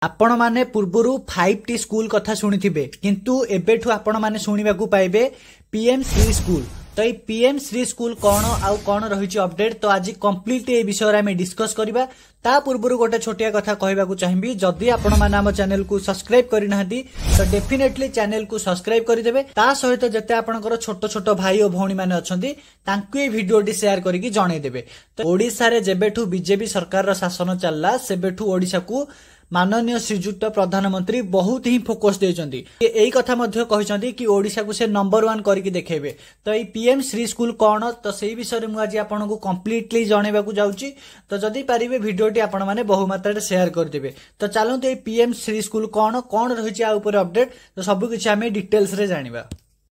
आपण माने पूर्वरु 5T school कथा शुणिथिबे किंतु एबेठु आपण माने शुणिबाकू पाइबे पीएम श्री स्कूल। तो ये पीएम श्री स्कूल कौन आउ कौन रही अपडेट तो आज कंप्लीट ए विषय में डिस्कस करबा। ता पूर्वरु गोटे छोटिया कथा कहबाकू चाहिबी, जदि आपण माने हम चैनल को सब्सक्राइब करि नाहंती तो डेफिनेटली चैनल को सब्सक्राइब करि देबे। ता सहित जते आपनकर छोट छोट भाई और भौणी माने अछंती तांकु ए वीडियोटी शेयर करिकि जणाई देबे। तो ओडिसा रे जेबेठु बीजेपी सरकार रा शासन चलला सेबेठु ओडिसा को माननीय श्रीजुक्त प्रधानमंत्री बहुत ही फोकस देचंती। यही कथा मध्य कहिसंती कि ओडिसा को से नंबर 1 करके देखेबे। तो ये पीएम श्री स्कूल कौन तो सही विषय में आज आपको कंप्लीटली जणेबाकू जाउची। तो जदि पारिबे वीडियोटी आपण माने बहु मात्रा शेयर कर देबे। तो चलंतु ये पीएम श्री स्कूल कौन कौन रहिछि आ ऊपर अपडेट तो सब किछि हमें डिटेल्स रे जानिबा।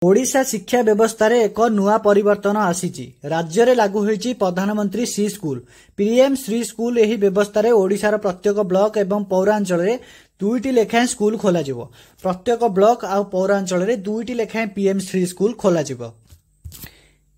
ओडिशा शिक्षा व्यवस्था रे एक नुआ परिवर्तन आसीची। राज्य रे लागू होईची प्रधानमंत्री Shri school PM Shri school. एही व्यवस्था रे ओडिशार प्रत्येक ब्लॉक एवं पौरांचल रे 2टी लेखाएं स्कूल खोला जिवो। प्रत्येक ब्लॉक आ पौरांचल रे 2टी लेखाएं पीएम श्री स्कूल खोला जिवो।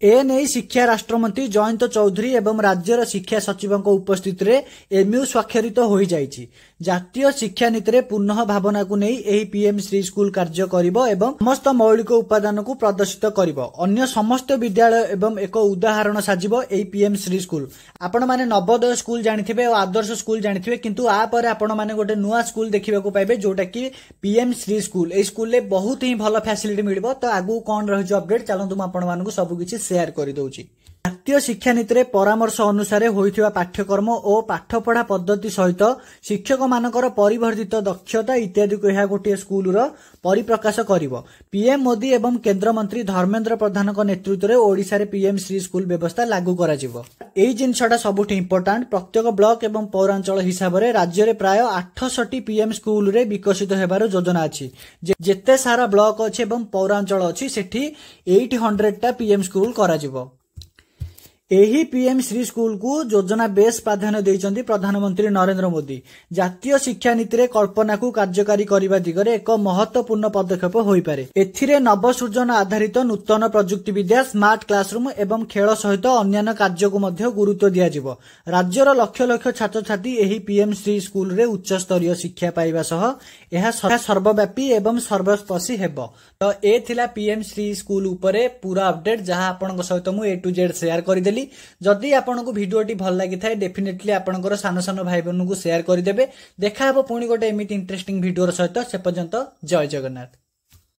एने शिक्षा राष्ट्रमंत्री जयंत चौधरी एवं राज्यर शिक्षा सचिवों उपस्थित रे एमयू स्वाक्षरित हो जाइछि। जातीय शिक्षा नीति रे पुनः भावना को नहीं एही पीएम श्री स्कूल कार्य करिवो एवं समस्त मौलिक उपादान को प्रदर्शित करिवो। अन्य समस्त विद्यालय एवं एक उदाहरण साजिबो एही पीएम श्री स्कूल। आपण माने नवोदय स्कूल जानिथिबे और आदर्श स्कूल जानिथिबे, किंतु आ पर आपण माने गोटे नुआ स्कूल देखिबाकू पाइबे जोटा कि पीएम श्री स्कूल। ए स्कूल ले बहुत ही भलो फैसिलिटी मिलिबो। तो आगु कोन रहिजो अपडेट चलंतु आपण मानकु सब किछि शेयर कर दउची। जातीय शिक्षा नीति रे परामर्श अनुसार होइथिबा पाठ्यक्रम और पाठपढ़ा पद्धति सहित शिक्षक मानकर परिवर्धित दक्षता इत्यादि को यह गोटे स्कूल रो परिप्रकाश करिवो। पीएम मोदी एवं केंद्र मंत्री धर्मेंद्र प्रधान नेतृत्व रे ओडिसा रे पीएम श्री स्कूल व्यवस्था लागू करा जिवो। एई जिनसटा सबुठ इंपोर्टेंट प्रत्येक ब्लॉक एवं पौरांचल हिसाब रे राज्य रे प्राय 68 पीएम स्कूल रे विकसित हेबार योजना अछि। जेते सारा ब्लॉक अछि एवं पौरांचल अछि सेठी 800 टा पीएम स्कूल करा जिवो। एही पीएम श्री स्कूल को योजना बेस प्राधान्य देइचंती प्रधानमंत्री नरेंद्र मोदी। जातीय शिक्षा नीति रे कल्पना को कार्यकारी करिबा दिगरे एक महत्वपूर्ण पदक्षेप होई पारे। एथिरे नवसृजन आधारित नूतन प्रजुक्ति विद्या स्मार्ट क्लासरूम एवं खेल सहित अन्य कार्य को मध्य गुरुत्व दिया जिवो। राज्यर लक्ष लक्ष छात्र छात्री एही पीएम श्री स्कूल रे उच्च स्तरीय शिक्षा पाइबा सह एहा सर्वव्यापी एवं सर्वस्पर्शी हेबो। तो ए थिला पीएम श्री स्कूल उपरे पूरा अपडेट जहां आपनक सहित मु A to Z शेयर करि जदि आपको भिडियोटी भल लगी था डेफिनेटली आपनकर सान सान भाई बहन को शेयर करदेवे। देखा पुणी गोटे एमती इंटरेस्टिंग भिडियो सहित से पर्यंत जय जगन्नाथ।